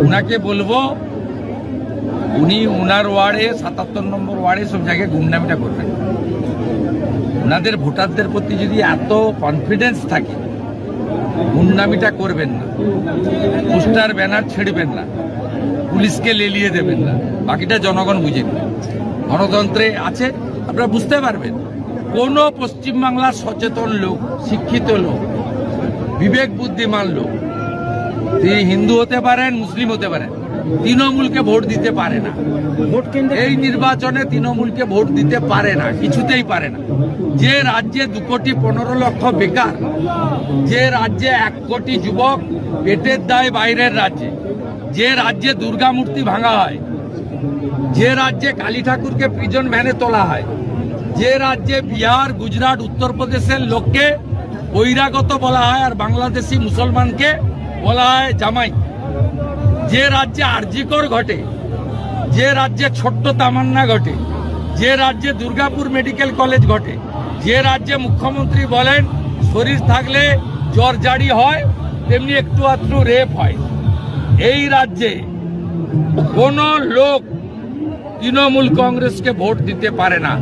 উনাকে বলবো উনি উনার ওয়ার্ডে ৭৭ নম্বর ওয়ার্ডে সব জায়গায় গুমনামিটা করবেন। ওনাদের ভোটারদের প্রতি যদি এত কনফিডেন্স থাকে, গুমনামিটা করবেন না, পোস্টার ব্যানার ছেড়বেন না, পুলিশকে লেলিয়ে দেবেন না, বাকিটা জনগণ বুঝে নেবে। গণতন্ত্রে আছে, আপনারা বুঝতে পারবেন। কোন পশ্চিমবাংলার সচেতন লোক, শিক্ষিত লোক, বিবেক বুদ্ধিমান লোক, তিনি হিন্দু হতে পারেন, মুসলিম হতে পারেন, তৃণমূলকে ভোট দিতে পারে না। এই নির্বাচনে তৃণমূলকে ভোট দিতে পারে না, কিছুতেই পারে না। যে রাজ্যে 2,15,00,000 বেকার, যে রাজ্যে 1 কোটি যুবক পেটের দায় বাইরের রাজ্যে, যে রাজ্যে দুর্গা মূর্তি ভাঙা হয়, যে রাজ্যে কালী ঠাকুরকে প্রিজন ভ্যানে তোলা হয়, যে রাজ্যে বিহার, গুজরাট, উত্তরপ্রদেশের লোককে বহিরাগত বলা হয় আর বাংলাদেশি মুসলমানকে বলা হয় জামাই, যে রাজ্যে আরজিকর ঘটে, যে রাজ্যে ছোট্ট তামান্না ঘটে, যে রাজ্যে দুর্গাপুর মেডিকেল কলেজ ঘটে, যে রাজ্যে মুখ্যমন্ত্রী বলেন শরীর থাকলে জ্বর জারি হয়, তেমনি একটু আধটু রেপ হয়, এই রাজ্যে কোন লোক তৃণমূল কংগ্রেসকে ভোট দিতে পারে না।